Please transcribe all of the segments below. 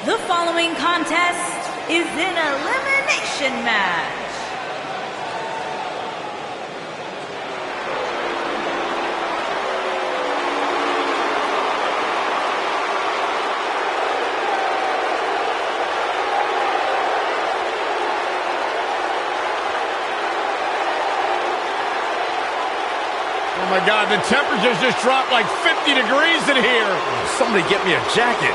The following contest is an elimination match. Oh my God, the temperature's just dropped like 50 degrees in here. Somebody get me a jacket.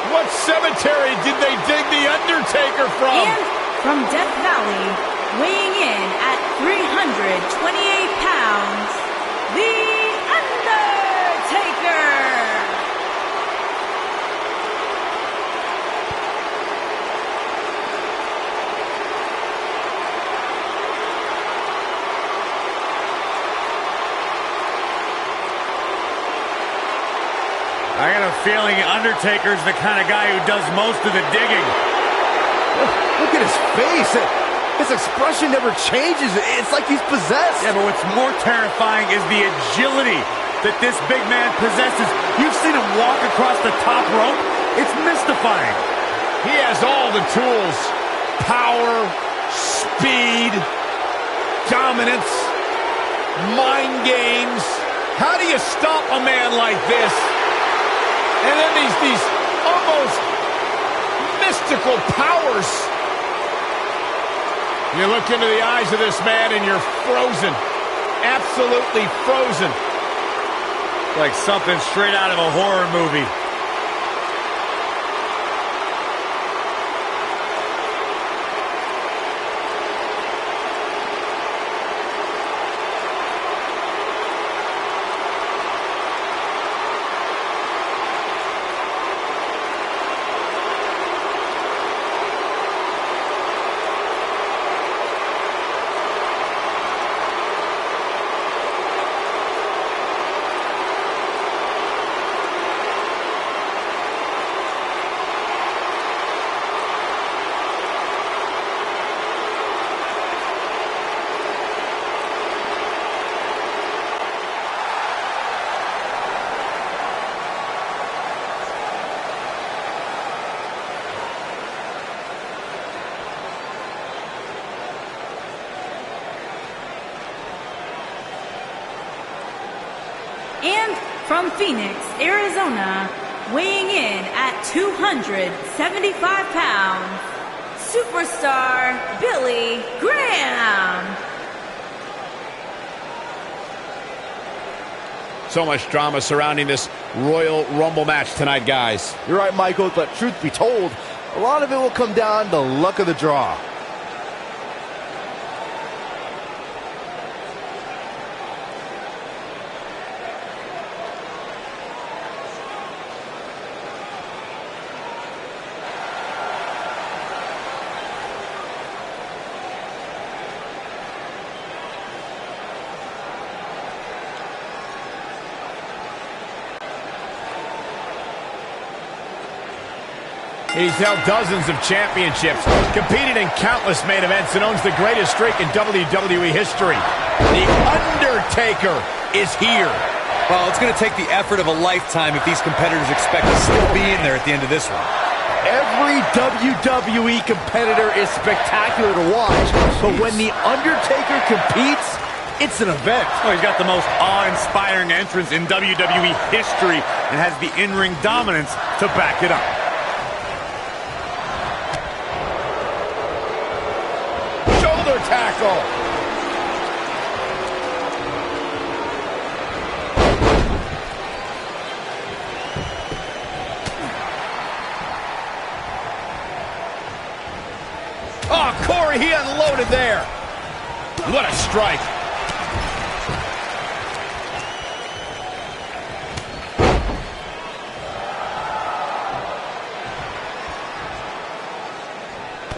What cemetery did they dig the Undertaker from? And from Death Valley, weighing in at 328 pounds, The Undertaker! I got a feeling Undertaker's the kind of guy who does most of the digging. Look at his face. His expression never changes. It's like he's possessed. Yeah, but what's more terrifying is the agility that this big man possesses. You've seen him walk across the top rope. It's mystifying. He has all the tools. Power, speed, dominance, mind games. How do you stop a man like this? And then these almost mystical powers. You look into the eyes of this man and you're frozen. Absolutely frozen. Like something straight out of a horror movie. And from Phoenix, Arizona, weighing in at 275 pounds, Superstar Billy Graham. So much drama surrounding this Royal Rumble match tonight, guys. You're right, Michael, but truth be told, a lot of it will come down to luck of the draw. He's held dozens of championships, competed in countless main events, and owns the greatest streak in WWE history. The Undertaker is here. Well, it's going to take the effort of a lifetime if these competitors expect to still be in there at the end of this one. Every WWE competitor is spectacular to watch, but when The Undertaker competes, it's an event. Well, he's got the most awe-inspiring entrance in WWE history and has the in-ring dominance to back it up. Shoulder tackle. Oh, Corey, he unloaded there. What a strike.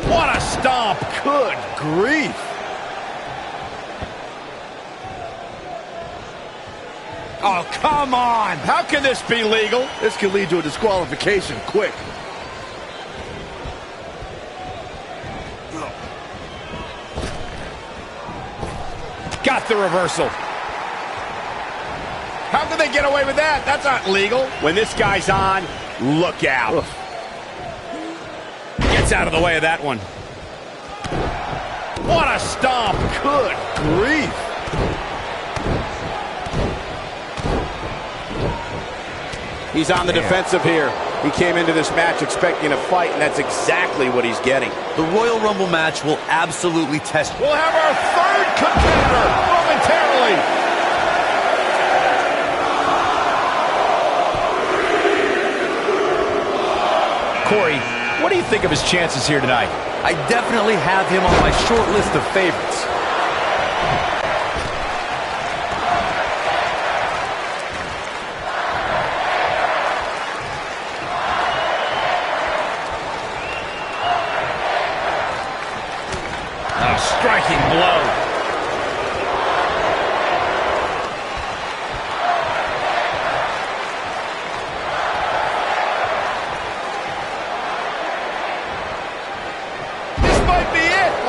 What a stomp. Good grief. Oh, come on. How can this be legal? This could lead to a disqualification quick. Got the reversal. How can they get away with that? That's not legal. When this guy's on, look out. Ugh. Gets out of the way of that one. What a stomp. Good grief. He's on the defensive here. He came into this match expecting a fight, and that's exactly what he's getting. The Royal Rumble match will absolutely test. We'll have our third contender momentarily. Corey, what do you think of his chances here tonight? I definitely have him on my short list of favorites. A striking blow.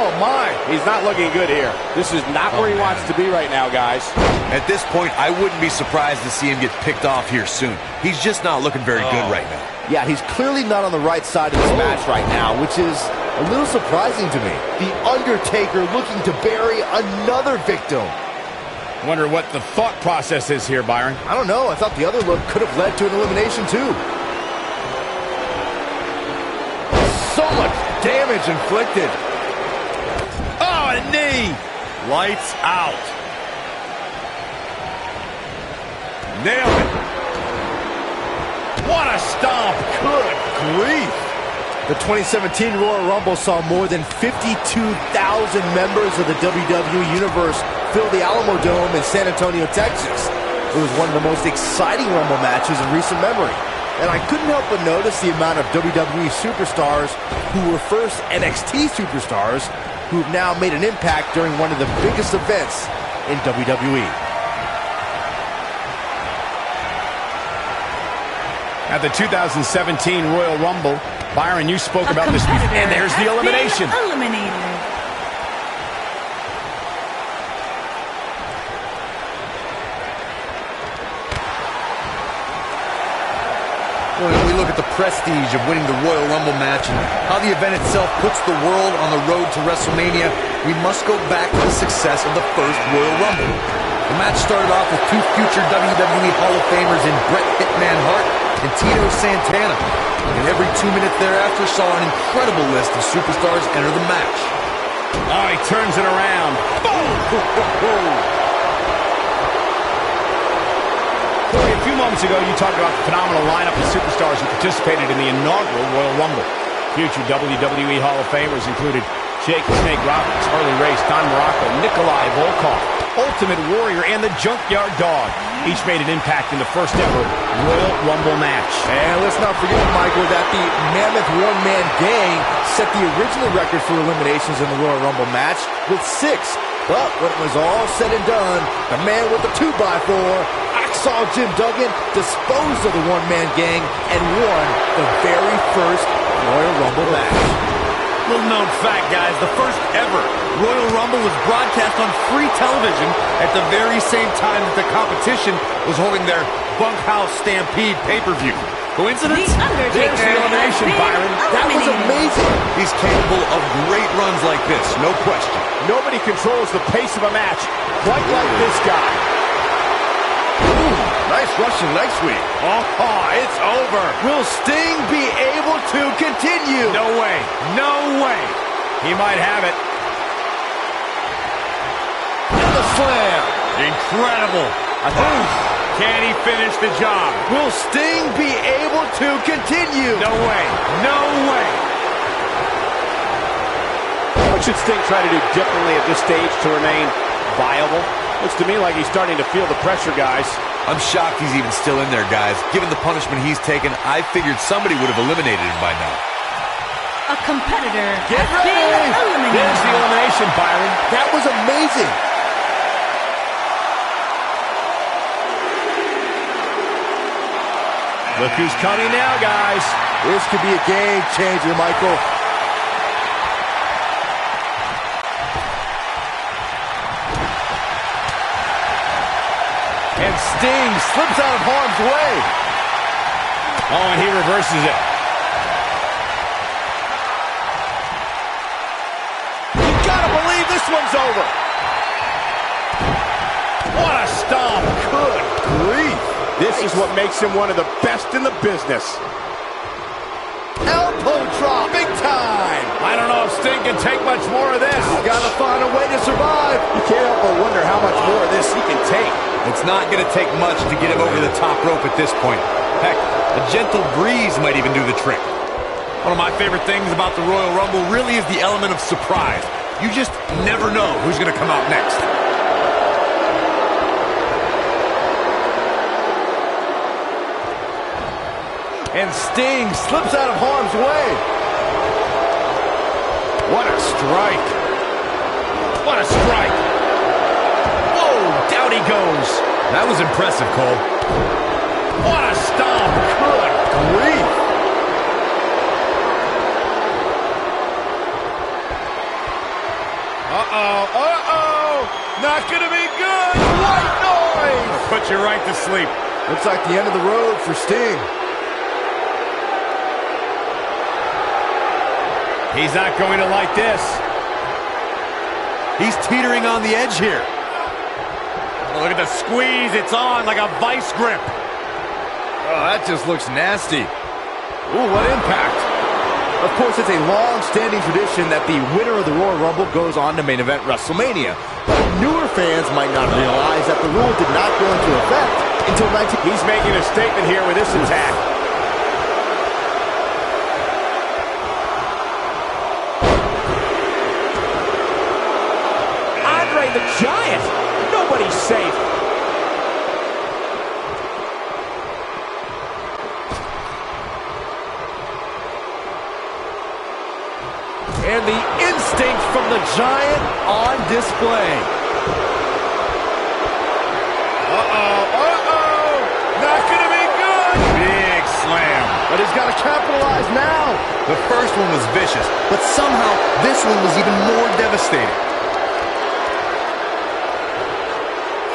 Oh, my. He's not looking good here. This is not where he wants to be right now, guys. At this point, I wouldn't be surprised to see him get picked off here soon. He's just not looking very good right now. Yeah, he's clearly not on the right side of this match right now, which is a little surprising to me. The Undertaker looking to bury another victim. Wonder what the thought process is here, Byron. I don't know. I thought the other look could have led to an elimination, too. So much damage inflicted. Oh, a knee. Lights out. Nailed it. What a stomp. Good grief. The 2017 Royal Rumble saw more than 52,000 members of the WWE Universe fill the Alamo Dome in San Antonio, Texas. It was one of the most exciting Rumble matches in recent memory. And I couldn't help but notice the amount of WWE superstars who were first NXT superstars who've now made an impact during one of the biggest events in WWE. At the 2017 Royal Rumble, Byron, you spoke about this before, and there's the elimination. Eliminated. When we look at the prestige of winning the Royal Rumble match and how the event itself puts the world on the road to WrestleMania, we must go back to the success of the first Royal Rumble. The match started off with two future WWE Hall of Famers in Bret Hitman Hart and Tito Santana. And every 2 minutes thereafter saw an incredible list of superstars enter the match. Oh, he turns it around. Boom! Corey, a few moments ago, you talked about the phenomenal lineup of superstars who participated in the inaugural Royal Rumble. Future WWE Hall of Famers included Jake the Snake Roberts, Harley Race, Don Morocco, Nikolai Volkov, Ultimate Warrior, and the Junkyard Dog. Each made an impact in the first ever Royal Rumble match. And let's not forget, Michael, that the Mammoth One-Man Gang set the original record for eliminations in the Royal Rumble match with 6. But when it was all said and done, the man with the 2x4, Hacksaw Jim Duggan, disposed of the One-Man Gang and won the very first Royal Rumble match. Little known fact, guys, the first ever Royal Rumble was broadcast on free television at the very same time that the competition was holding their Bunkhouse Stampede pay-per-view. Coincidence? The Undertaker There's the elimination, has been Byron. That was amazing. He's capable of great runs like this, no question. Nobody controls the pace of a match quite like this guy. Ooh, nice Russian leg sweep. Oh, it's over. Will Sting be able to continue? No way. No way. He might have it. And the slam. Incredible. Can he finish the job? Will Sting be able to continue? No way. No way. What should Sting try to do differently at this stage to remain viable? Looks to me like he's starting to feel the pressure, guys. I'm shocked he's even still in there, guys. Given the punishment he's taken, I figured somebody would have eliminated him by now. A competitor Get has been ready. eliminated. There's the elimination, Byron. That was amazing. Look who's coming now, guys. This could be a game changer, Michael. And Sting slips out of harm's way. Oh, and he reverses it. You gotta believe this one's over. What a stomp. Good grief. This is what makes him one of the best in the business. Elbow drop, big time. I don't know if Sting can take much more of this. You gotta find a way to survive. You can't help but wonder how much more of this he can take. It's not going to take much to get him over the top rope at this point. Heck, a gentle breeze might even do the trick. One of my favorite things about the Royal Rumble really is the element of surprise. You just never know who's going to come out next. And Sting slips out of harm's way. What a strike. What a strike. Whoa, down he goes. That was impressive, Cole. What a stomp. Good grief. Not gonna be good. White noise. Put you right to sleep. Looks like the end of the road for Sting. He's not going to like this. He's teetering on the edge here. Oh, look at the squeeze. It's on like a vice grip. Oh, that just looks nasty. Ooh, what impact. Of course, it's a long-standing tradition that the winner of the Royal Rumble goes on to main event WrestleMania. But newer fans might not realize that the rule did not go into effect until 19... He's making a statement here with this attack. Andre the Giant. Nobody's safe. And the instinct from the Giant on display. Not gonna be good. Big slam. But he's got to capitalize now. The first one was vicious, but somehow this one was even more devastating.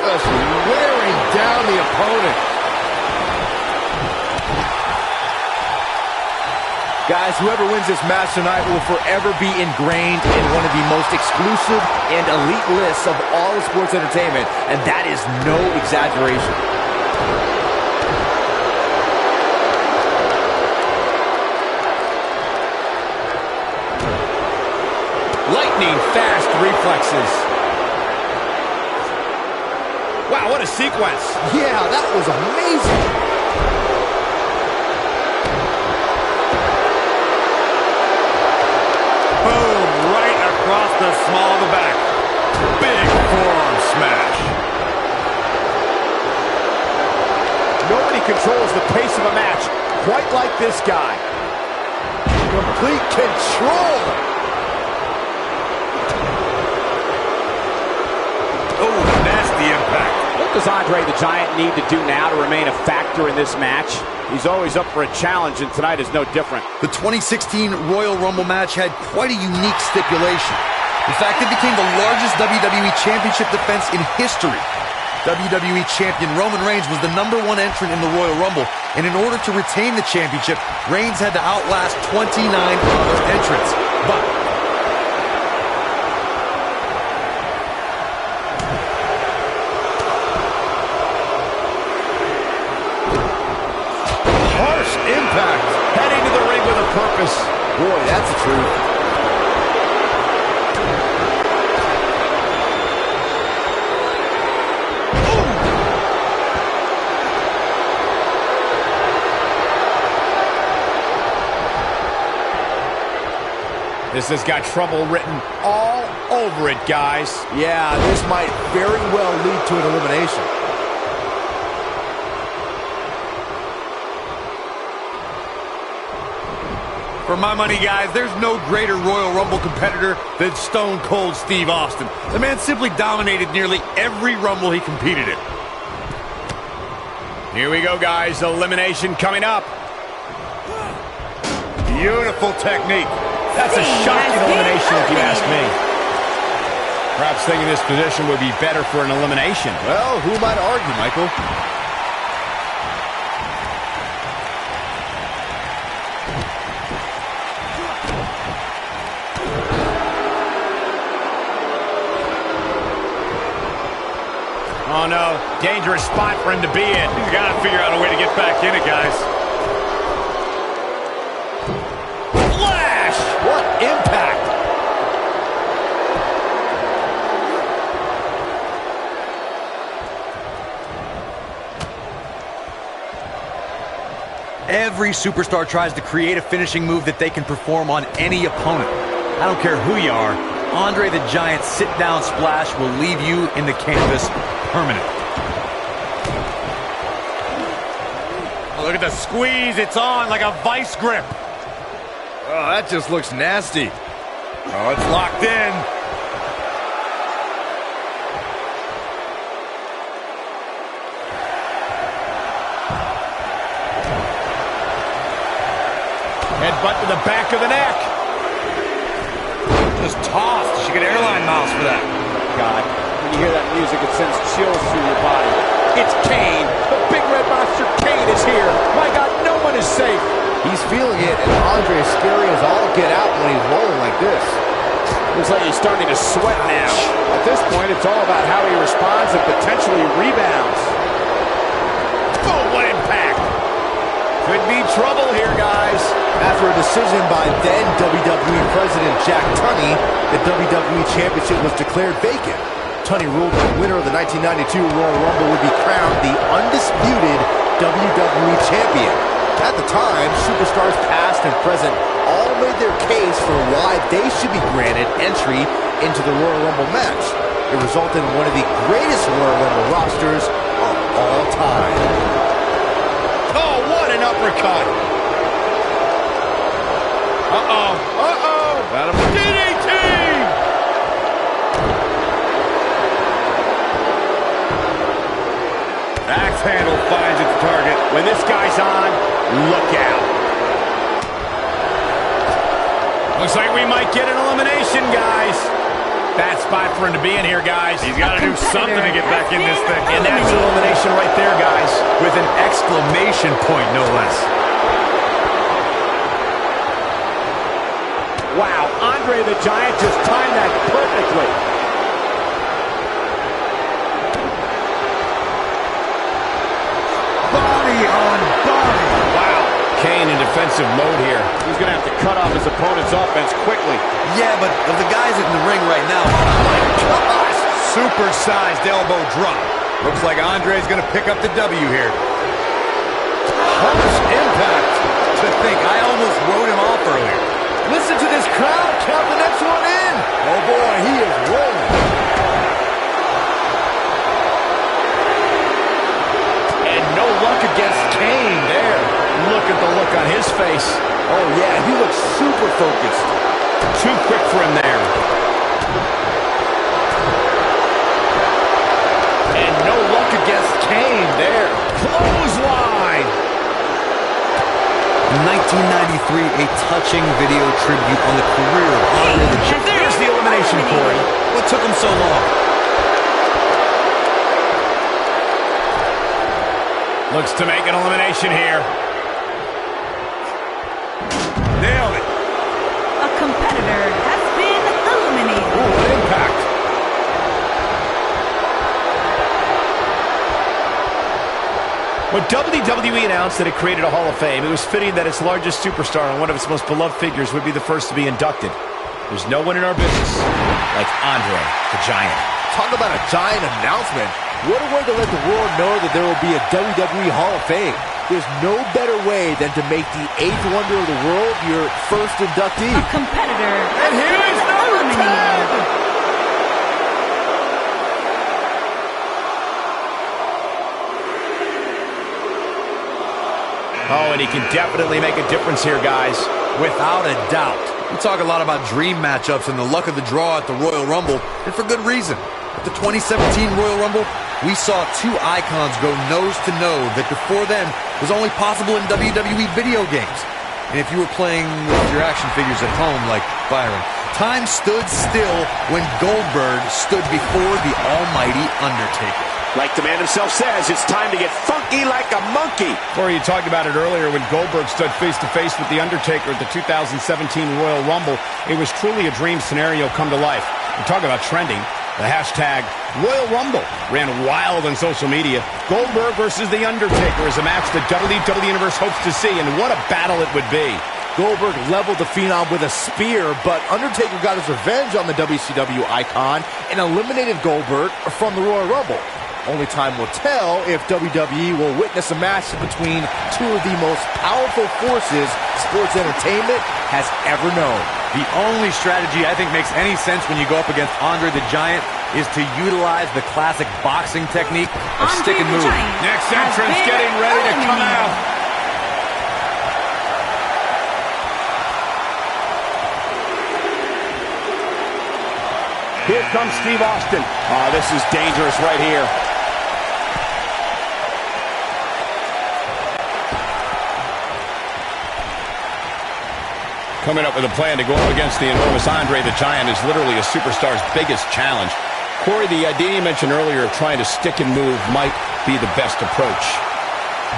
Just wearing down the opponent. Guys, whoever wins this match tonight will forever be ingrained in one of the most exclusive and elite lists of all of sports entertainment, and that is no exaggeration. Lightning fast reflexes. Wow, what a sequence. Yeah, that was amazing. Boom, right across the small of the back. Big forearm smash. Nobody controls the pace of a match quite like this guy. Complete control. Oh, nasty impact. What does Andre the Giant need to do now to remain a factor in this match? He's always up for a challenge, and tonight is no different. The 2016 Royal Rumble match had quite a unique stipulation. In fact, it became the largest WWE Championship defense in history. WWE Champion Roman Reigns was the #1 entrant in the Royal Rumble, and in order to retain the championship, Reigns had to outlast 29 other entrants. But Harsh impact. Heading to the ring with a purpose. Boy, that's the truth. This has got trouble written all over it, guys. Yeah, this might very well lead to an elimination. For my money, guys, there's no greater Royal Rumble competitor than Stone Cold Steve Austin. The man simply dominated nearly every Rumble he competed in. Here we go, guys. Elimination coming up. Beautiful technique. That's a shocking elimination, if you ask me. Perhaps thinking this position would be better for an elimination. Well, who might argue, Michael? Oh no, dangerous spot for him to be in. He's got to figure out a way to get back in it, guys. Flash! What impact! Every superstar tries to create a finishing move that they can perform on any opponent. I don't care who you are. Andre the Giant's sit-down splash will leave you in the canvas permanent. Oh, look at the squeeze. It's on like a vice grip. Oh, that just looks nasty. Oh, it's locked in. Headbutt to the back of the neck. Just tossed. She get airline miles for that. God, when you hear that music, it sends chills through your body. It's Kane. The big red monster Kane is here. My God, no one is safe. He's feeling it, and Andre is scary as all get out when he's rolling like this. Looks like he's starting to sweat now. At this point, it's all about how he responds and potentially rebounds. Oh, what impact. Could be trouble here, guys. After a decision by then WWE President Jack Tunney, the WWE Championship was declared vacant. Tunney ruled the winner of the 1992 Royal Rumble would be crowned the undisputed WWE Champion. At the time, superstars past and present all made their case for why they should be granted entry into the Royal Rumble match. It resulted in one of the greatest Royal Rumble rosters of all time. Oh, what an uppercut. Uh-oh. Uh-oh. Got him. DDT! Axe handle finds its target. When this guy's on, look out. Looks like we might get an elimination, guys. Bad spot for him to be in here, guys. He's got to do something to get back in this thing. And that's an elimination right there, guys, with an exclamation point, no less. Wow, Andre the Giant just timed that perfectly. Body on body. Wow. Kane in defensive mode here. He's going to have to cut off his opponent's offense quickly. Yeah, but of the guys in the ring right now, oh my gosh! Super-sized elbow drop. Looks like Andre's going to pick up the W here. Harsh impact. To think, I almost wrote him off earlier. Listen to this crowd count the next one in. Oh boy, he is rolling. And no luck against Kane there. Look at the look on his face. Oh yeah, he looks super focused. Too quick for him there. And no luck against Kane there. Clothesline. 1993, a touching video tribute on the career of Andre the Giant. There's the elimination, Corey. What took him so long? Looks to make an elimination here. Nailed it. A competitor has been eliminated. Ooh, what impact. When WWE announced that it created a Hall of Fame, it was fitting that its largest superstar and one of its most beloved figures would be the first to be inducted. There's no one in our business like Andre the Giant. Talk about a giant announcement. What a way to let the world know that there will be a WWE Hall of Fame. There's no better way than to make the 8th wonder of the world your first inductee. A competitor And here is number 10. Oh, and he can definitely make a difference here, guys. Without a doubt. We talk a lot about dream matchups and the luck of the draw at the Royal Rumble, and for good reason. At the 2017 Royal Rumble, we saw two icons go nose-to-nose that before then was only possible in WWE video games. And if you were playing with your action figures at home, like Byron, Time stood still when Goldberg stood before the almighty Undertaker. Like the man himself says, it's time to get funky like a monkey. Corey, you talked about it earlier when Goldberg stood face-to-face with The Undertaker at the 2017 Royal Rumble. It was truly a dream scenario come to life. And talk about trending. The hashtag Royal Rumble ran wild on social media. Goldberg versus The Undertaker is a match the WWE Universe hopes to see, and what a battle it would be. Goldberg leveled the Phenom with a spear, but Undertaker got his revenge on the WCW icon and eliminated Goldberg from the Royal Rumble. Only time will tell if WWE will witness a match between two of the most powerful forces sports entertainment has ever known. The only strategy I think makes any sense when you go up against Andre the Giant is to utilize the classic boxing technique of stick and move. Next entrance getting ready to come out. Here comes Steve Austin. Oh, this is dangerous right here. Coming up with a plan to go up against the enormous Andre the Giant is literally a superstar's biggest challenge. Corey, the idea you mentioned earlier of trying to stick and move might be the best approach.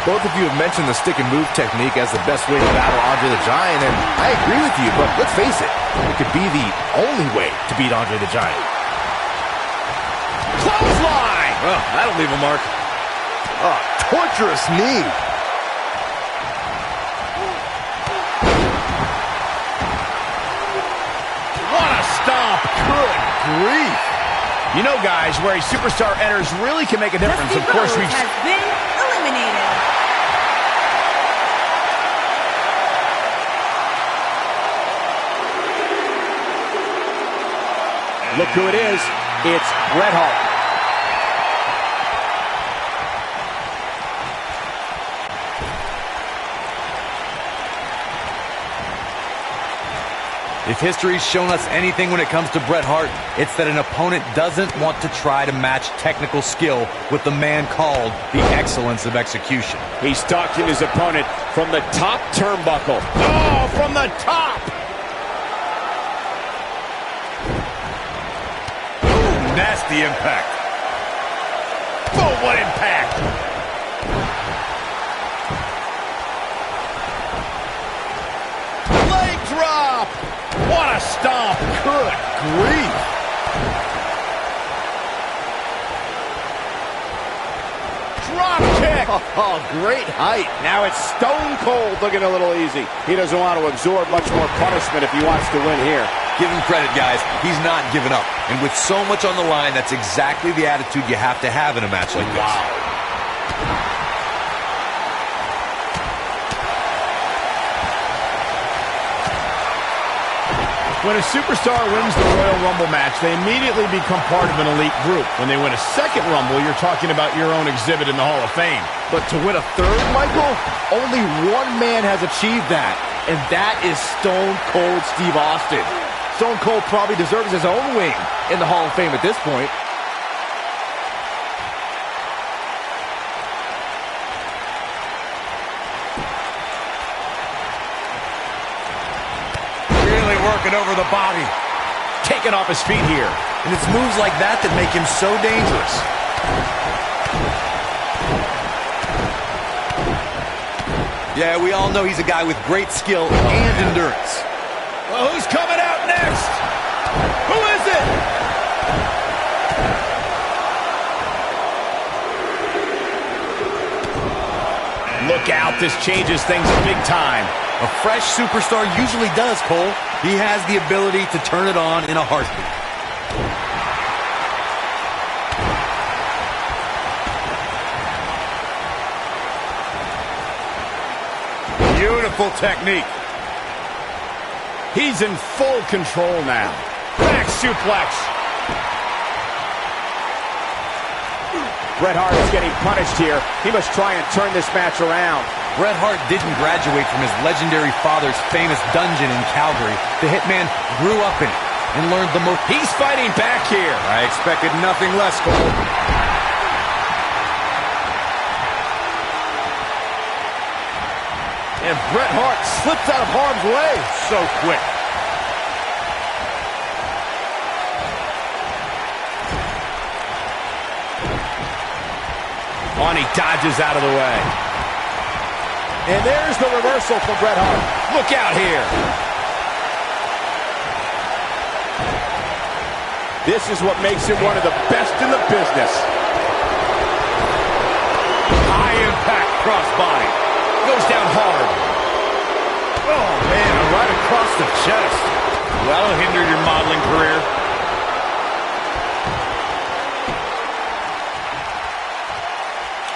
Both of you have mentioned the stick and move technique as the best way to battle Andre the Giant, and I agree with you, but let's face it, it could be the only way to beat Andre the Giant. Clothesline! Well, that'll leave a mark. Oh, torturous knee. What a stomp! Good grief. You know, guys, where a superstar enters really can make a difference. Dusty Of course, Rhodes we've... has been eliminated. Look who it is. It's Bret Hart. If history's shown us anything when it comes to Bret Hart, it's that an opponent doesn't want to try to match technical skill with the man called the excellence of execution. He stalked his opponent from the top turnbuckle. Oh, from the top! Ooh, nasty impact. Oh, what impact! Leg drop! What a stomp! Good grief. Drop kick! Oh, great height. Now it's Stone Cold looking a little easy. He doesn't want to absorb much more punishment if he wants to win here. Give him credit, guys. He's not giving up. And with so much on the line, that's exactly the attitude you have to have in a match like this. Wow. When a superstar wins the Royal Rumble match, they immediately become part of an elite group. When they win a second Rumble, you're talking about your own exhibit in the Hall of Fame. But to win a third, Michael, only one man has achieved that, and that is Stone Cold Steve Austin. Stone Cold probably deserves his own wing in the Hall of Fame at this point. Really working over the body. Taken off his feet here. And it's moves like that that make him so dangerous. Yeah, we all know he's a guy with great skill and endurance. Well, who's coming out next? Who is it? Look out, this changes things big time. A fresh superstar usually does, Cole. He has the ability to turn it on in a heartbeat. Beautiful technique. He's in full control now. Back suplex. Bret Hart is getting punished here. He must try and turn this match around. Bret Hart didn't graduate from his legendary father's famous dungeon in Calgary. The Hitman grew up in it and learned the most. He's fighting back here. I expected nothing less, Cole. And Bret Hart slips out of harm's way. So quick. Oh, and he dodges out of the way. And there's the reversal from Bret Hart. Look out here. This is what makes him one of the best in the business. High impact crossbody. Goes down hard. Oh, man, right across the chest. That'll hinder your modeling career.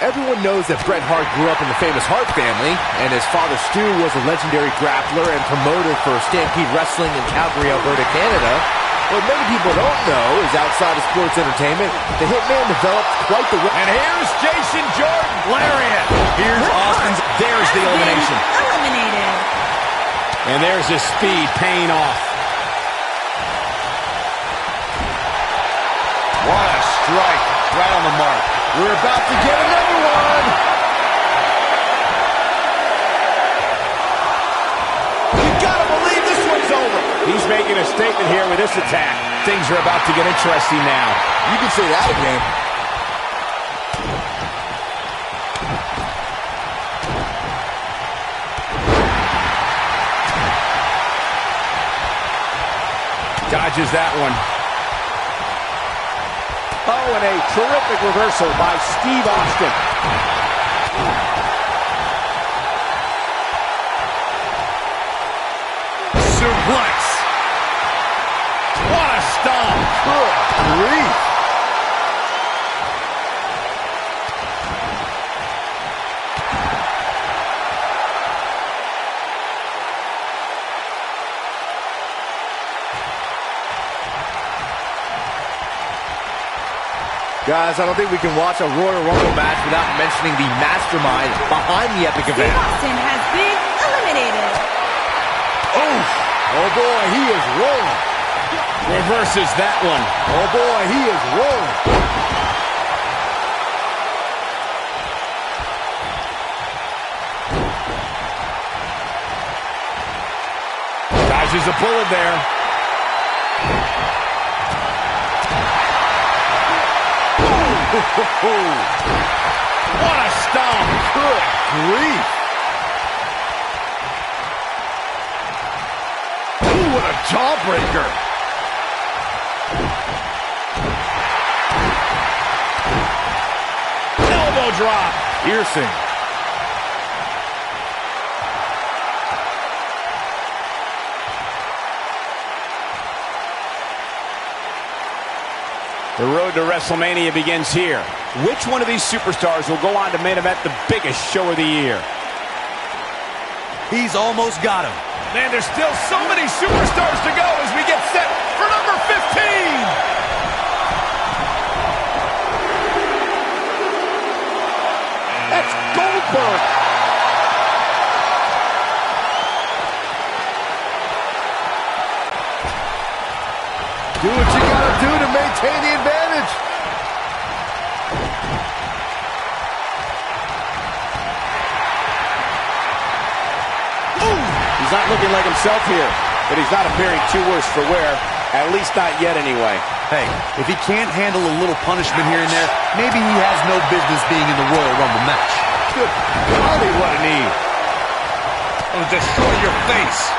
Everyone knows that Bret Hart grew up in the famous Hart family, and his father Stu was a legendary grappler and promoter for Stampede Wrestling in Calgary, Alberta, Canada. What many people don't know is outside of sports entertainment, the Hitman developed quite the... And here's Jason Jordan. Lariat. Here's Austin's. There's the elimination. Eliminated. And there's his speed paying off. What a strike. Right on the mark. We're about to get another one! You gotta believe this one's over. He's making a statement here with this attack. Things are about to get interesting now. You can say that again. Dodges that one. Oh, and a terrific reversal by Steve Austin. Suplex. What a stomp. Good grief. Guys, I don't think we can watch a Royal Rumble match without mentioning the mastermind behind the epic Steve event. Austin has been eliminated. Oh boy, he is rolling. Reverses that one. Oh boy, he is rolling. Dodges a bullet there. What a stomp. Good grief. Ooh, what a jawbreaker. Elbow drop. Piercing. The road to WrestleMania begins here. Which one of these superstars will go on to main event the biggest show of the year? He's almost got him. Man, there's still so many superstars to go as we get set for number 15. That's Goldberg. Do what you gotta do to maintain the advantage. He's not looking like himself here, but he's not appearing too worse for wear, at least not yet anyway. Hey, if he can't handle a little punishment here and there, maybe he has no business being in the Royal Rumble match. Good golly, what a knee. It'll destroy your face.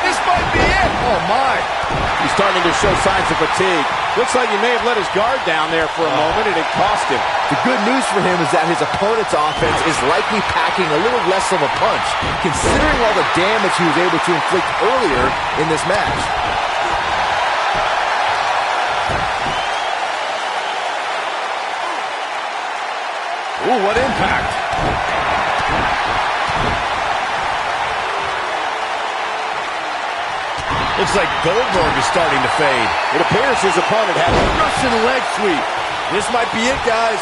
This might be it. Oh my. He's starting to show signs of fatigue. Looks like he may have let his guard down there for a moment, and it cost him. The good news for him is that his opponent's offense is likely packing a little less of a punch, considering all the damage he was able to inflict earlier in this match. Ooh, what impact. Looks like Goldberg is starting to fade. It appears his opponent had a Russian leg sweep. This might be it, guys.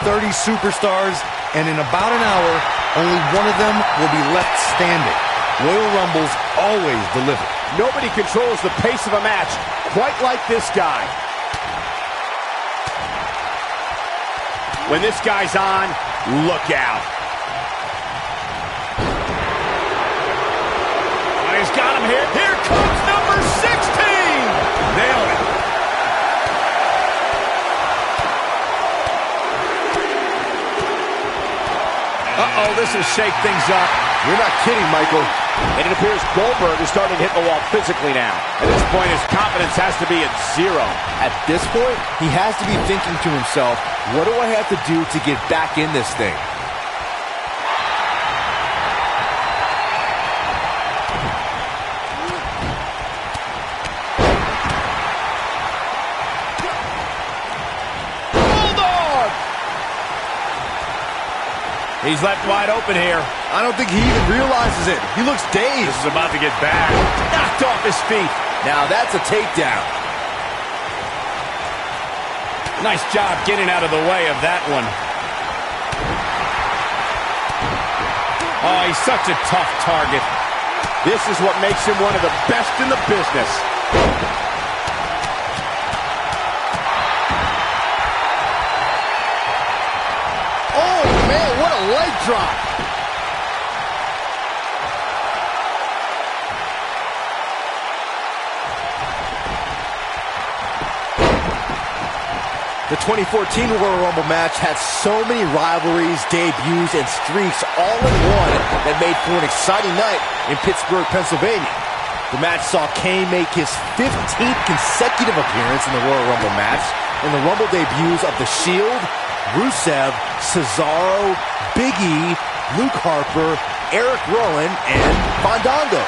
"30 superstars, and in about an hour, only one of them will be left standing." Royal Rumbles always deliver. Nobody controls the pace of a match quite like this guy. When this guy's on, look out. Oh, he's got him here. Here comes number 16. Nailed it. Uh-oh, this will shake things up. You're not kidding, Michael. And it appears Goldberg is starting to hit the wall physically now. At this point, his confidence has to be at zero. At this point, he has to be thinking to himself, what do I have to do to get back in this thing? He's left wide open here. I don't think he even realizes it. He looks dazed. This is about to get bad. Knocked off his feet. Now that's a takedown. Nice job getting out of the way of that one. Oh, he's such a tough target. This is what makes him one of the best in the business. Leg drop. The 2014 Royal Rumble match had so many rivalries, debuts, and streaks all in one that made for an exciting night in Pittsburgh, Pennsylvania. The match saw Kane make his 15th consecutive appearance in the Royal Rumble match, and the Rumble debuts of The Shield, Rusev, Cesaro, Big E, Luke Harper, Eric Rowan, and Fandango.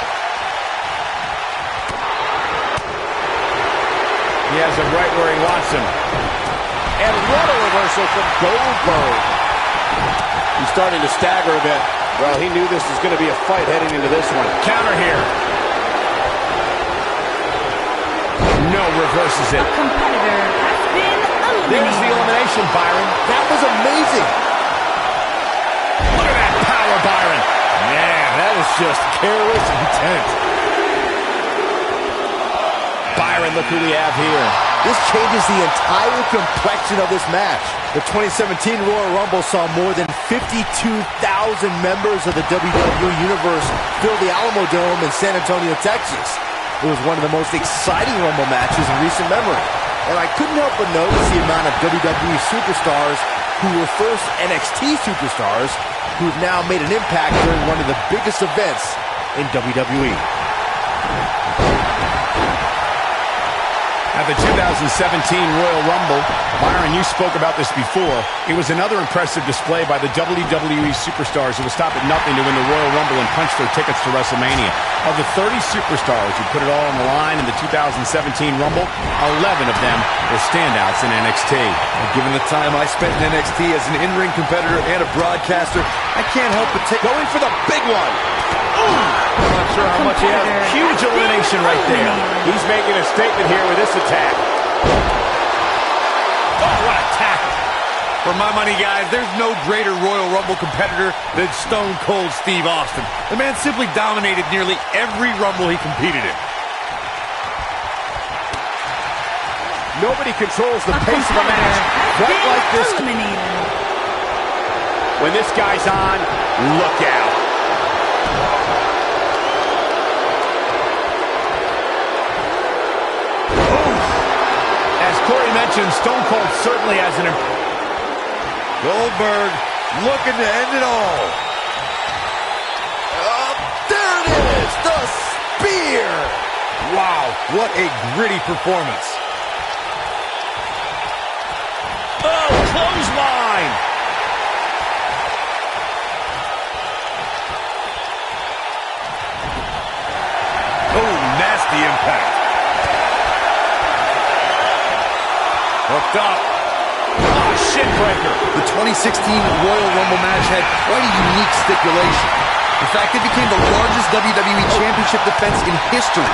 He has him right where he wants him. And what a reversal from Goldberg. He's starting to stagger a bit. Well, he knew this was going to be a fight heading into this one. Counter here. No, reverses it. A competitor has been eliminated. There's the elimination, Byron. That was amazing. Look at that power, Byron. Man, that was just careless intent. Byron, look who we have here. This changes the entire complexion of this match. The 2017 Royal Rumble saw more than 52,000 members of the WWE Universe fill the Alamo Dome in San Antonio, Texas. It was one of the most exciting Rumble matches in recent memory. And I couldn't help but notice the amount of WWE superstars who were first NXT superstars who've now made an impact during one of the biggest events in WWE. At the 2017 Royal Rumble, Byron, you spoke about this before. It was another impressive display by the WWE superstars who will stop at nothing to win the Royal Rumble and punch their tickets to WrestleMania. Of the 30 superstars who put it all on the line in the 2017 Rumble, 11 of them were standouts in NXT. Given the time I spent in NXT as an in-ring competitor and a broadcaster, I can't help but take... Going for the big one. I'm not sure how much he has. Huge elimination right there. He's making a statement here with this attack. Oh, what a tackle. For my money, guys, there's no greater Royal Rumble competitor than Stone Cold Steve Austin. The man simply dominated nearly every Rumble he competed in. Nobody controls the pace of a match quite like this. Eliminated. When this guy's on, look out. As Corey mentioned, Stone Cold certainly has an... Goldberg looking to end it all. There it is, the spear. Wow, what a gritty performance. Oh, clothesline. Oh, nasty impact. Hooked up. Oh, shin breaker. The 2016 Royal Rumble match had quite a unique stipulation. In fact, it became the largest WWE Championship defense in history.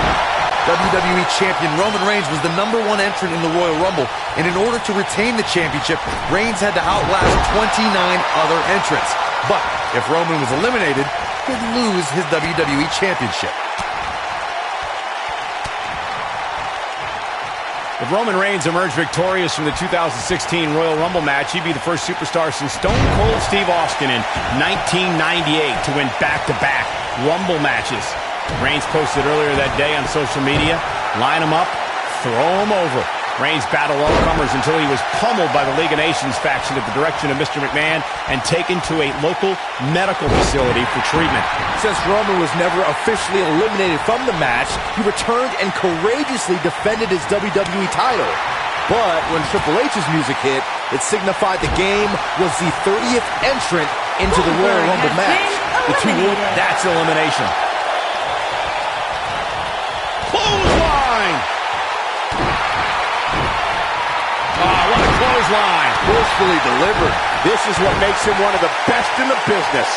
WWE Champion Roman Reigns was the #1 entrant in the Royal Rumble, and in order to retain the championship, Reigns had to outlast 29 other entrants. But if Roman was eliminated, he'd lose his WWE Championship. If Roman Reigns emerged victorious from the 2016 Royal Rumble match, he'd be the first superstar since Stone Cold Steve Austin in 1998 to win back-to-back Rumble matches. Reigns posted earlier that day on social media, line him up, throw him over. Reigns battled all comers until he was pummeled by the League of Nations faction at the direction of Mr. McMahon and taken to a local medical facility for treatment. Since Roman was never officially eliminated from the match, he returned and courageously defended his WWE title. But when Triple H's music hit, it signified the game was the 30th entrant into the Royal Rumble match. The two were... That's elimination. Clothesline! Oh, what a clothesline. Forcefully delivered. This is what makes him one of the best in the business.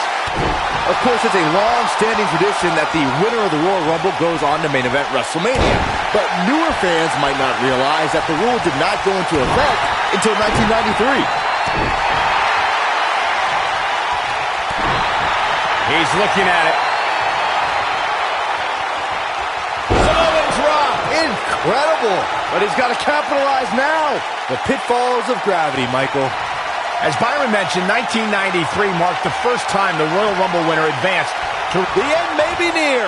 Of course, it's a long-standing tradition that the winner of the Royal Rumble goes on to main event WrestleMania. But newer fans might not realize that the rule did not go into effect until 1993. He's looking at it. Samoa drop. Incredible. But he's got to capitalize now. The pitfalls of gravity, Michael. As Byron mentioned, 1993 marked the first time the Royal Rumble winner advanced to... The end may be near.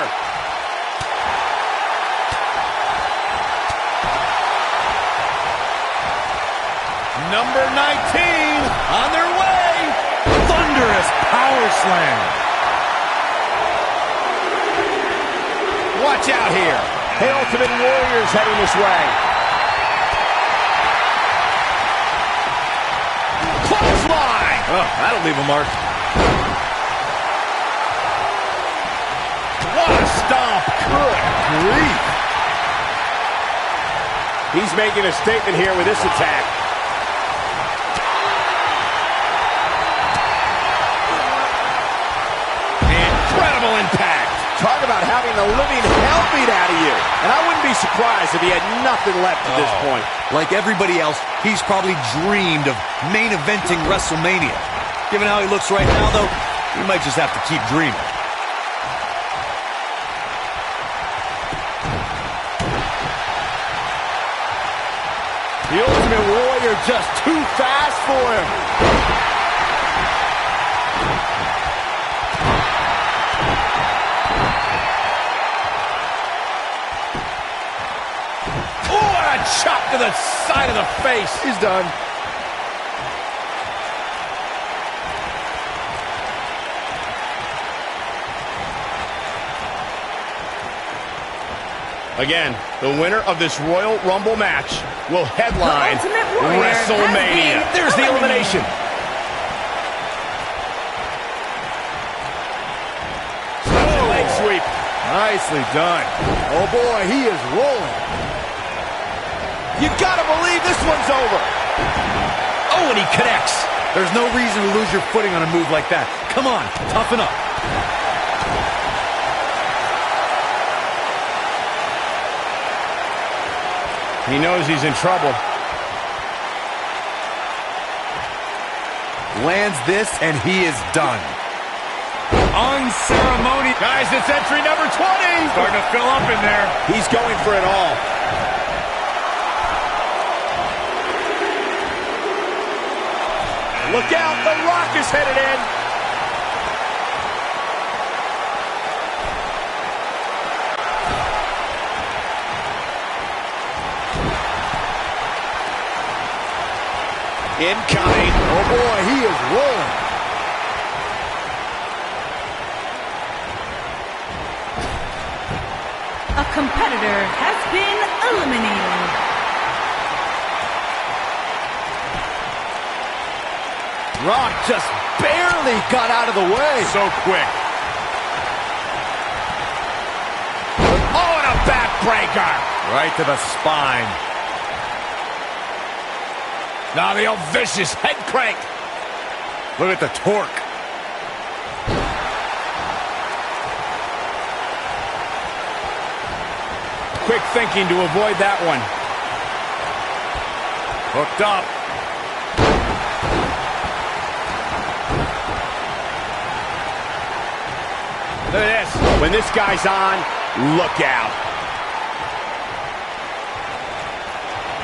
Number 19 on their way. Thunderous power slam. Watch out here. The Ultimate Warrior's heading this way. Clothesline. Oh, that'll leave a mark. What a stomp. Good grief. He's making a statement here with this attack. Incredible impact. Talk about having the living hell beat out of you. And I wouldn't be surprised if he had nothing left at this point. Like everybody else, he's probably dreamed of main eventing WrestleMania. Given how he looks right now, though, he might just have to keep dreaming. The Ultimate Warrior just too fast for him. Chop to the side of the face. He's done. Again, the winner of this Royal Rumble match will headline WrestleMania. There's the elimination. Leg sweep. Nicely done. Oh boy, he is rolling. You gotta believe this one's over. Oh, and he connects. There's no reason to lose your footing on a move like that. Come on, toughen up. He knows he's in trouble. Lands this, and he is done. Unceremonious. Guys, it's entry number 20. Starting to fill up in there. He's going for it all. Look out, The Rock is headed in. Incoming. Oh boy, he is rolling. A competitor has been eliminated. Rock just barely got out of the way. So quick. Oh, and a backbreaker. Right to the spine. Now the old vicious head crank. Look at the torque. Quick thinking to avoid that one. Hooked up. When this guy's on, look out.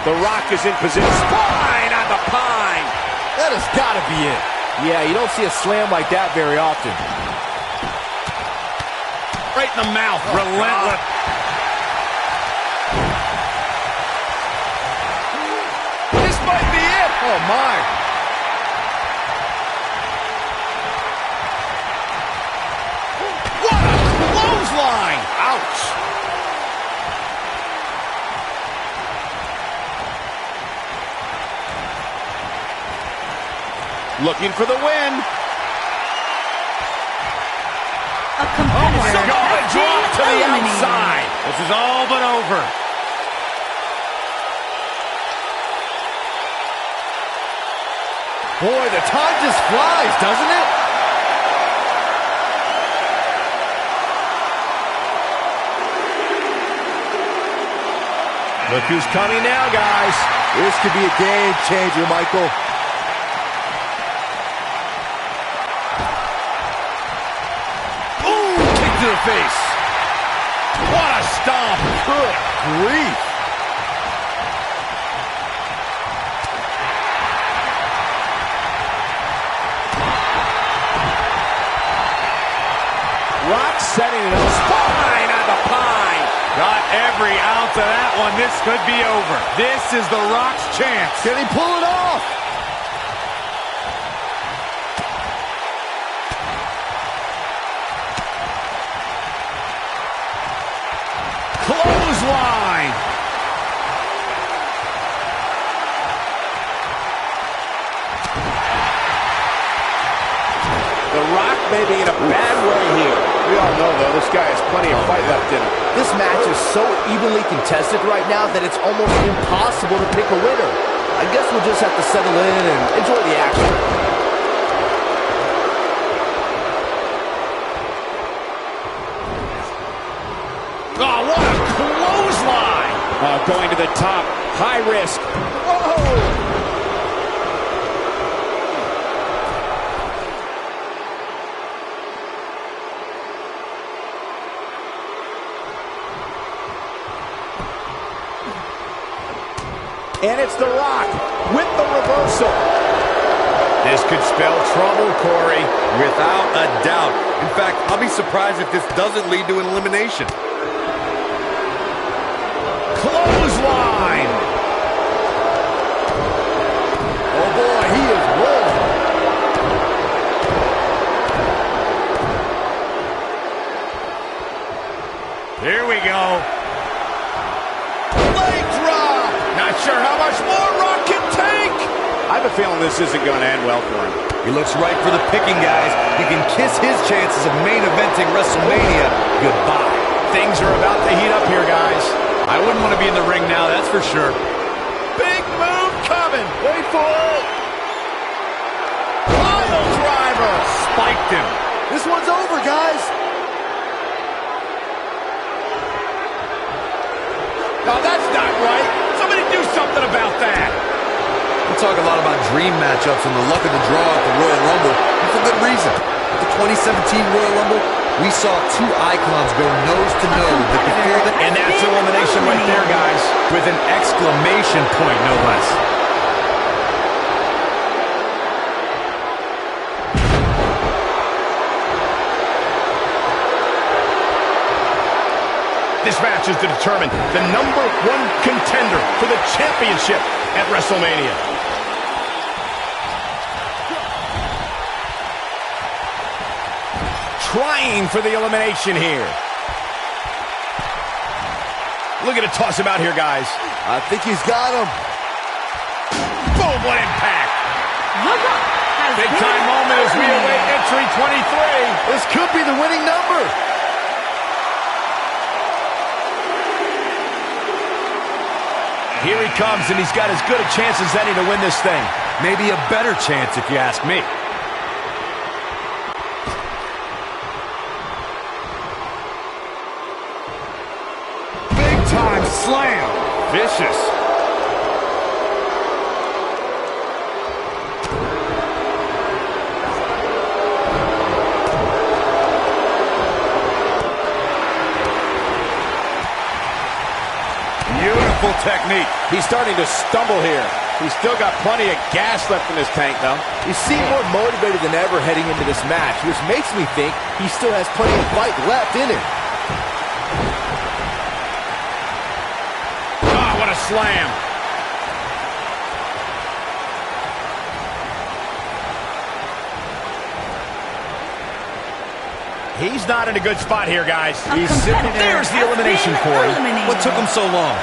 The Rock is in position. Spine on the pine. That has got to be it. Yeah, you don't see a slam like that very often. Right in the mouth. Relentless. This might be it. Oh, my. What a clothesline. Ouch. Looking for the win. A competitor Solid has drop to been the eliminated. outside. This is all but over. Boy, the time just flies, doesn't it? Look who's coming now, guys. This could be a game changer, Michael. Ooh, kick to the face. What a stomp. Good grief. Rock setting it up. Spine on the pine. Got every ounce of that one. This could be over. This is The Rock's chance. Can he pull it off? Clothesline. The Rock may be in a bad way here. We all know, though, this guy has plenty of fight left in him. This match is so evenly contested right now that it's almost impossible to pick a winner. I guess we'll just have to settle in and enjoy the action. Oh, what a clothesline. Going to the top. High risk. Whoa! And it's The Rock with the reversal. This could spell trouble, Corey. Without a doubt. In fact, I'll be surprised if this doesn't lead to an elimination. Clothesline. Oh boy, he is rolling. Here we go. Leg drop. Not sure how much more Rock can take. I have a feeling this isn't going to end well for him. He looks right for the picking, guys. He can kiss his chances of main eventing WrestleMania goodbye. Things are about to heat up here, guys. I wouldn't want to be in the ring now, that's for sure. Big move coming. Wait for it. Pile driver. Spiked him. This one's over, guys. No, that's not right. Somebody do something about that. We talk a lot about dream matchups and the luck of the draw at the Royal Rumble, and for good reason. At the 2017 Royal Rumble, we saw two icons go nose-to-nose that before the... And that's elimination right there, guys. with an exclamation point, no less. This match is to determine the #1 contender for the championship at WrestleMania. Trying for the elimination here. Looking to toss him out here, guys. I think he's got him. Boom, what impact. The Rock has Big been time moment as we await entry 23. This could be the winning number. Here he comes, and he's got as good a chance as any to win this thing. Maybe a better chance, if you ask me. Big time slam. Vicious. technique. He's starting to stumble here. He's still got plenty of gas left in his tank, though. He seemed more motivated than ever heading into this match, which makes me think he still has plenty of fight left in him. Ah, what a slam. He's not in a good spot here, guys. He's sitting there. There's the elimination for him. What took him so long?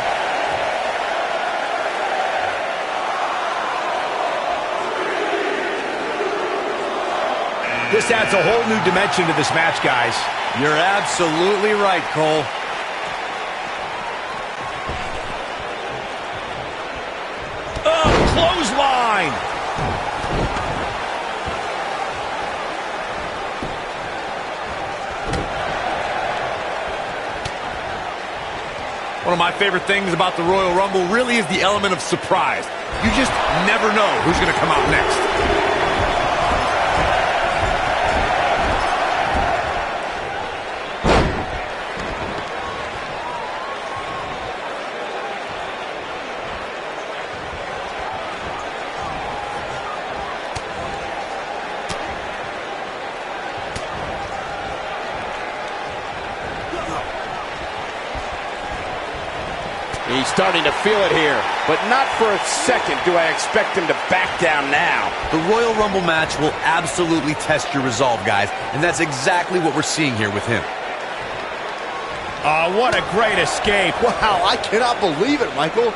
This adds a whole new dimension to this match, guys. You're absolutely right, Cole. Oh, clothesline! One of my favorite things about the Royal Rumble really is the element of surprise. You just never know who's going to come out next. He's starting to feel it here, but not for a second do I expect him to back down now. The Royal Rumble match will absolutely test your resolve, guys, and that's exactly what we're seeing here with him. What a great escape. Wow, I cannot believe it, Michael.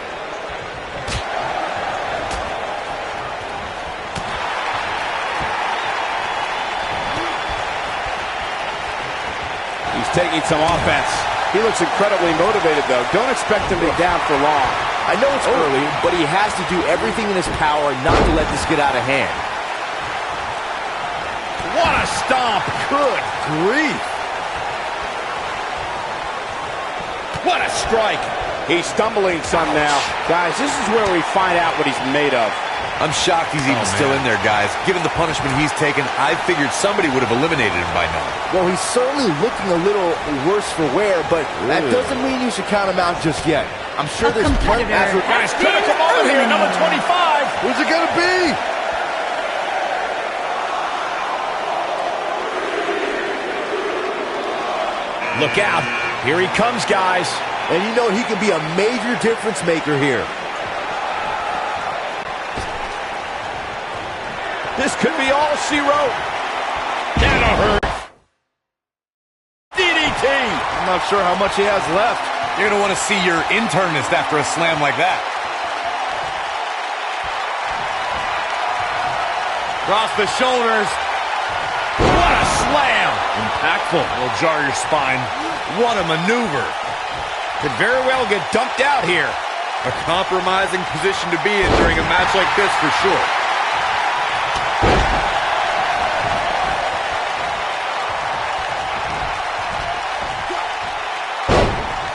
He's taking some offense. He looks incredibly motivated, though. Don't expect him to be down for long. I know it's early, but he has to do everything in his power not to let this get out of hand. What a stomp. Good grief. What a strike. He's stumbling some now. Guys, this is where we find out what he's made of. I'm shocked he's even still in there, guys. Given the punishment he's taken, I figured somebody would have eliminated him by now. Well, he's certainly looking a little worse for wear, but that doesn't mean you should count him out just yet. I'm sure there's plenty of... Guys, critical moment here, number 25. Who's it gonna be? Look out. Here he comes, guys. And you know he can be a major difference maker here. This could be all she wrote. That'll hurt. DDT! I'm not sure how much he has left. You're going to want to see your internist after a slam like that. Across the shoulders. What a slam. Impactful. Will jar your spine. What a maneuver. Could very well get dumped out here. A compromising position to be in during a match like this for sure.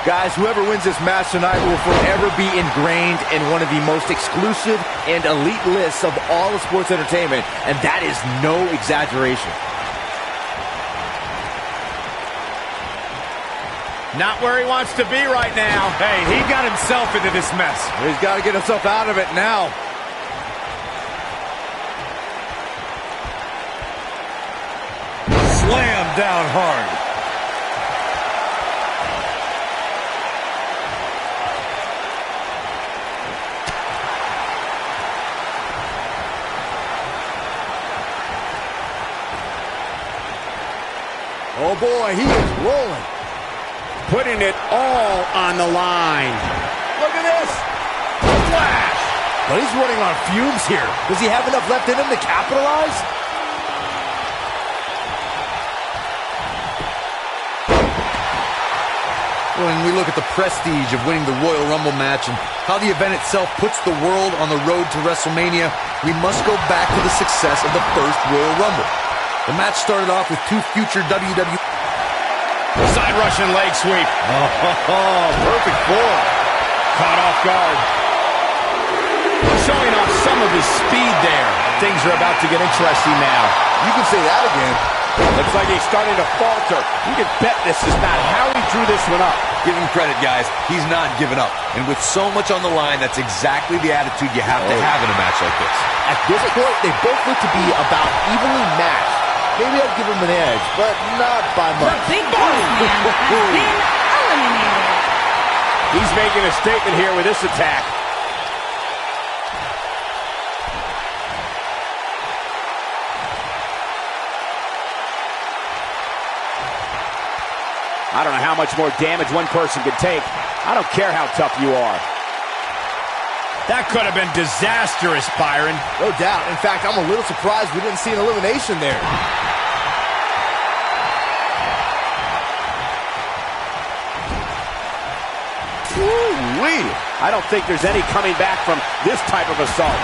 Guys, whoever wins this match tonight will forever be ingrained in one of the most exclusive and elite lists of all of sports entertainment, and that is no exaggeration. Not where he wants to be right now. Hey, he got himself into this mess. He's got to get himself out of it now. Slam down hard. Oh boy, he is rolling. Putting it all on the line. Look at this. Flash. But he's running on fumes here. Does he have enough left in him to capitalize? When we look at the prestige of winning the Royal Rumble match and how the event itself puts the world on the road to WrestleMania, we must go back to the success of the first Royal Rumble. The match started off with two future WWE... Side Russian leg sweep. Oh, perfect form. Caught off guard. Showing off some of his speed there. Things are about to get interesting now. You can say that again. Looks like he's starting to falter. You can bet this is not how he drew this one up. Give him credit, guys. He's not giving up. And with so much on the line, that's exactly the attitude you have to have in a match like this. At this point, they both look to be about evenly matched. Maybe I'd give him an edge, but not by much. The big boss man has been eliminated. He's making a statement here with this attack. I don't know how much more damage one person could take. I don't care how tough you are. That could have been disastrous, Byron. No doubt. In fact, I'm a little surprised we didn't see an elimination there. Woo-wee. I don't think there's any coming back from this type of assault.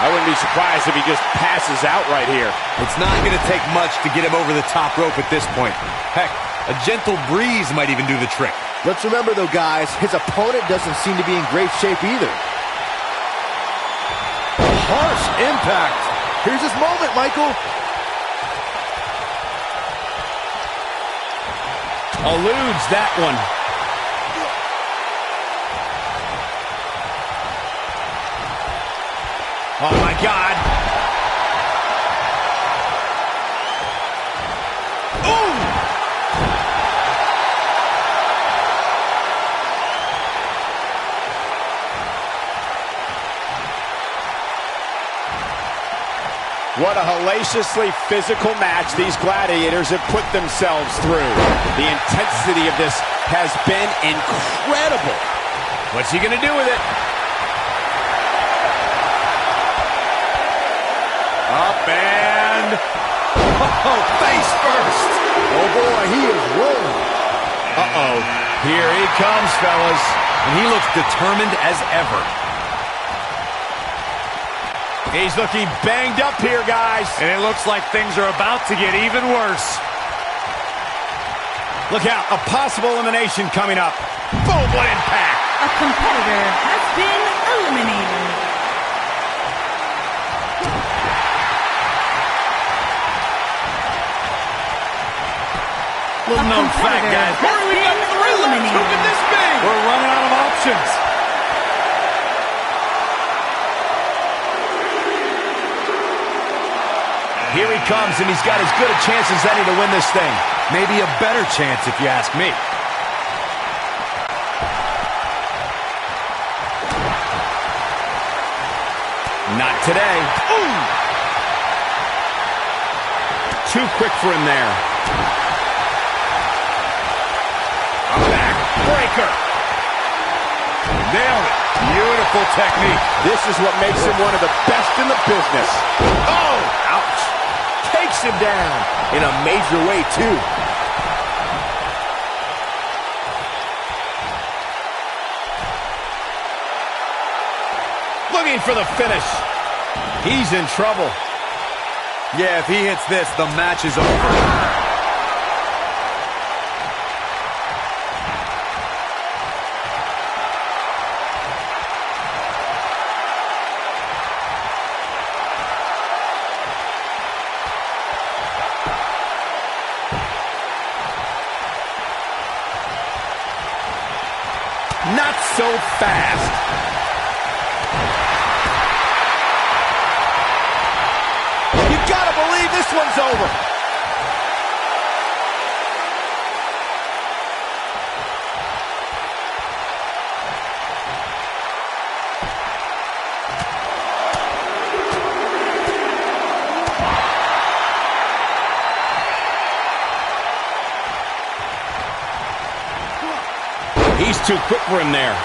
I wouldn't be surprised if he just passes out right here. It's not going to take much to get him over the top rope at this point. Heck, a gentle breeze might even do the trick. Let's remember, though, guys, his opponent doesn't seem to be in great shape either. Harsh impact. Here's his moment, Michael. Eludes that one. Oh, my God. Ooh! What a hellaciously physical match these gladiators have put themselves through. The intensity of this has been incredible. What's he gonna do with it? Up and... Oh, face first! Oh, boy, he is rolling. Uh-oh. Here he comes, fellas. And he looks determined as ever. He's looking banged up here, guys. And it looks like things are about to get even worse. Look out, a possible elimination coming up. Boom, what impact! A competitor has been eliminated. Little known fact, guys. Has been eliminated. Who could this be? We're running out of options. Here he comes, and he's got as good a chance as any to win this thing. Maybe a better chance, if you ask me. Not today. Ooh! Too quick for him there. A back breaker. Nailed it. Beautiful technique. This is what makes him one of the best in the business. Oh, ouch. Takes him down in a major way, too. Looking for the finish. He's in trouble. Yeah, if he hits this, the match is over. Not so fast. You gotta believe this one's over. He's too quick for him there.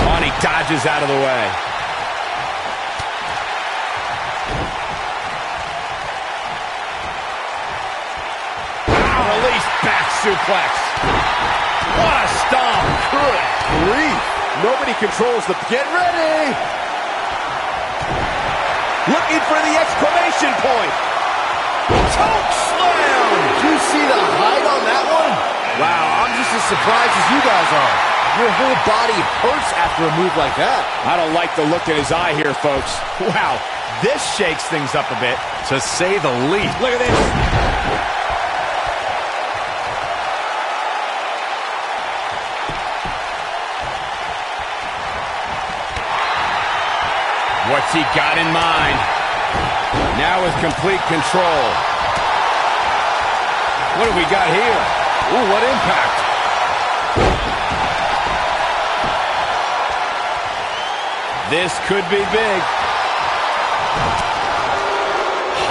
Oh, and he dodges out of the way. Release back suplex. What a stomp. Good grief. Nobody controls the... Get ready! Looking for the exclamation point. Choke slam! Did you see the height on that one? Wow, I'm just as surprised as you guys are. Your whole body hurts after a move like that. I don't like the look in his eye here, folks. Wow, this shakes things up a bit. To say the least. Look at this. What's he got in mind? Now with complete control. What do we got here? Ooh, what impact. This could be big.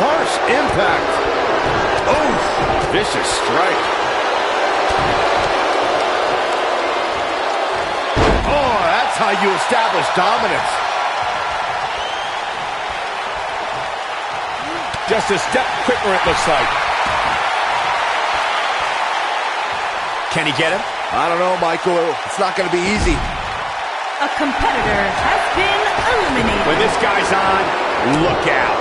Harsh impact. Oh, vicious strike. Oh, that's how you establish dominance. Just a step quicker, it looks like. Can he get him? I don't know, Michael. It's not going to be easy. A competitor has been eliminated. When this guy's on, look out.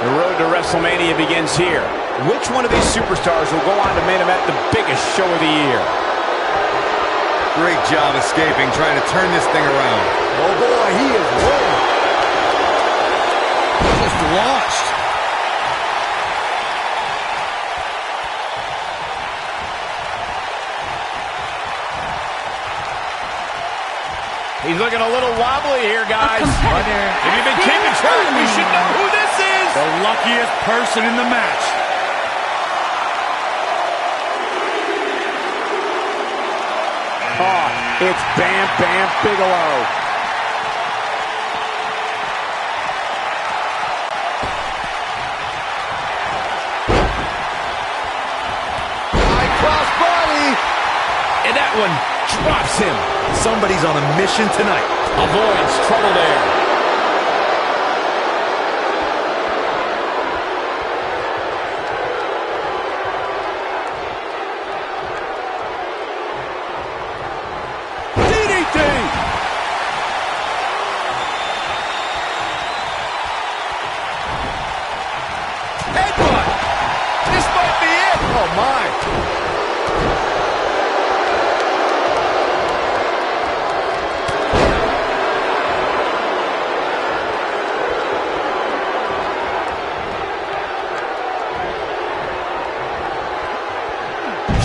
The road to WrestleMania begins here. Which one of these superstars will go on to main event the biggest show of the year? Great job escaping, trying to turn this thing around. Oh, boy, he is rolling. Just launched. He's looking a little wobbly here, guys. If you've been keeping track, we should know who this is. The luckiest person in the match. Oh, it's Bam Bam Bigelow. High cross body. And that one drops him. Somebody's on a mission tonight. Avoids trouble there. DDT! Headbutt! This might be it! Oh, my.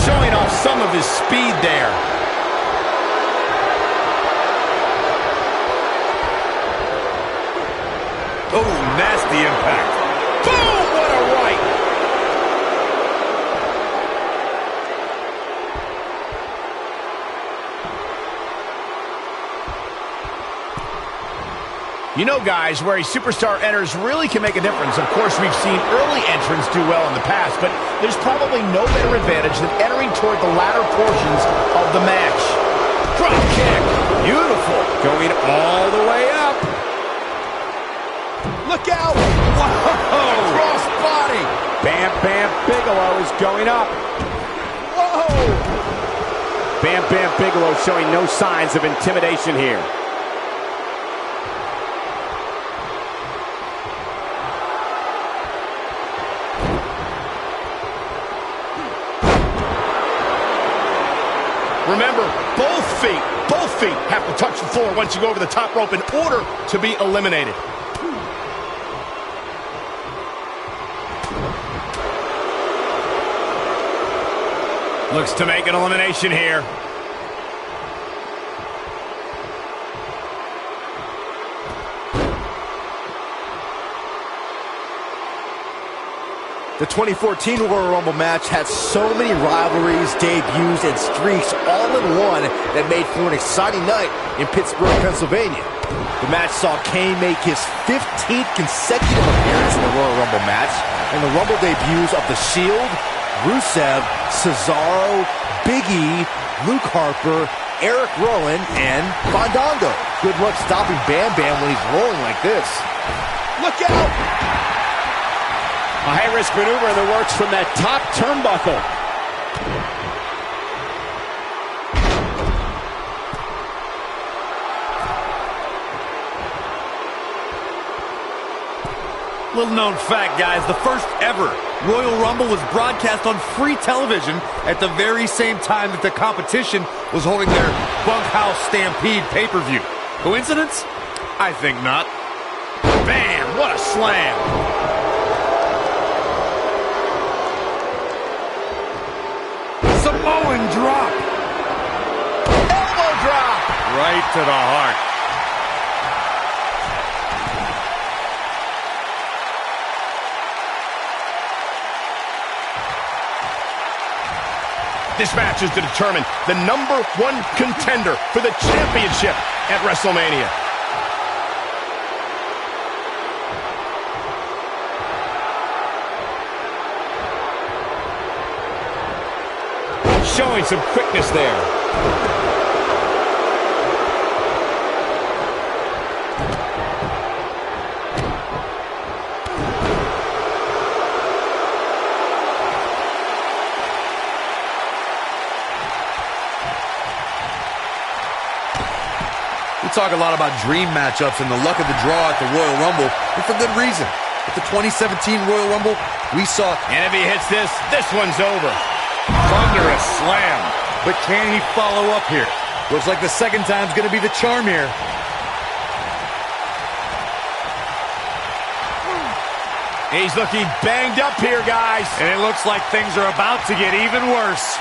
Showing off some of his speed there. Oh, nasty impact. Boom! What a right! You know, guys, where a superstar enters really can make a difference. Of course, we've seen early entrants do well in the past, but there's probably no better advantage than entering toward the latter portions of the match. Drop kick. Beautiful. Going all the way up. Look out. Whoa! Cross body. Bam Bam Bigelow is going up. Whoa. Bam Bam Bigelow showing no signs of intimidation here. Remember, both feet have to touch the floor once you go over the top rope in order to be eliminated. Looks to make an elimination here. The 2014 Royal Rumble match had so many rivalries, debuts, and streaks all in one that made for an exciting night in Pittsburgh, Pennsylvania. The match saw Kane make his 15th consecutive appearance in the Royal Rumble match, and the Rumble debuts of The Shield, Rusev, Cesaro, Big E, Luke Harper, Eric Rowan, and Fandango. Good luck stopping Bam Bam when he's rolling like this. Look out! A high-risk maneuver in the works from that top turnbuckle. Little known fact, guys, the first ever Royal Rumble was broadcast on free television at the very same time that the competition was holding their Bunkhouse Stampede pay-per-view. Coincidence? I think not. Bam! What a slam! Samoan drop. Elbow drop. Right to the heart. This match is to determine the #1 contender for the championship at WrestleMania. Showing some quickness there. We talk a lot about dream matchups and the luck of the draw at the Royal Rumble, and for good reason. At the 2017 Royal Rumble, we saw... And if he hits this one's over. Thunderous slam. But can he follow up here? Looks like the second time's going to be the charm here. He's looking banged up here, guys. And it looks like things are about to get even worse.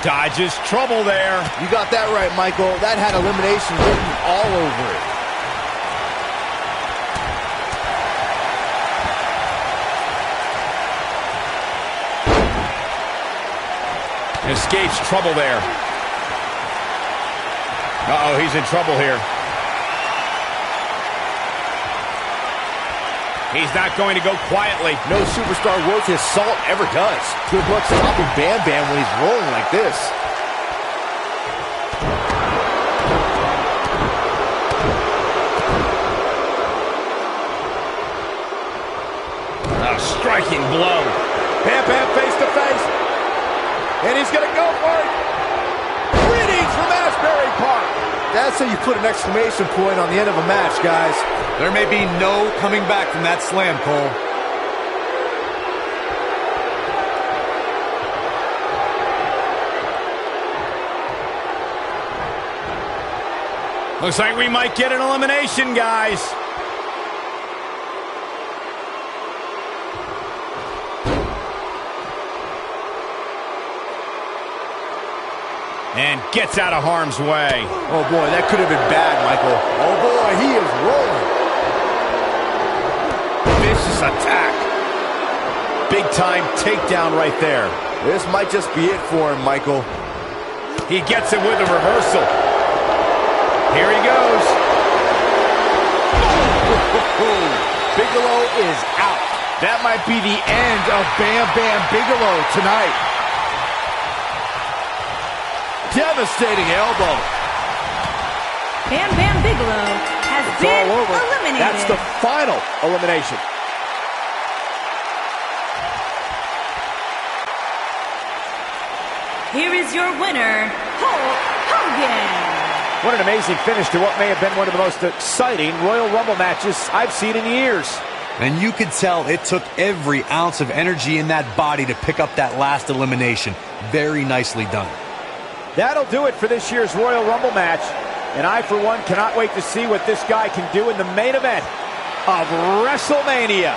Dodges trouble there. You got that right, Michael. That had elimination written all over it. Escapes trouble there. Uh-oh, he's in trouble here. He's not going to go quietly. No superstar worth his salt ever does. Good luck stopping Bam Bam when he's rolling like this. A striking blow. Bam Bam face to face. And he's going to go for it. Greetings from Asbury Park. That's how you put an exclamation point on the end of a match, guys. There may be no coming back from that slam, Cole. Looks like we might get an elimination, guys. And gets out of harm's way. Oh, boy, that could have been bad, Michael. Oh, boy, he is rolling. Vicious attack. Big-time takedown right there. This might just be it for him, Michael. He gets it with a reversal. Here he goes. Bigelow is out. That might be the end of Bam Bam Bigelow tonight. Devastating elbow. Bam Bam Bigelow has It's been all over. eliminated. That's the final elimination. Here is your winner, Hulk Hogan. What an amazing finish to what may have been one of the most exciting Royal Rumble matches I've seen in years. And you could tell it took every ounce of energy in that body to pick up that last elimination. Very nicely done. That'll do it for this year's Royal Rumble match. And I, for one, cannot wait to see what this guy can do in the main event of WrestleMania.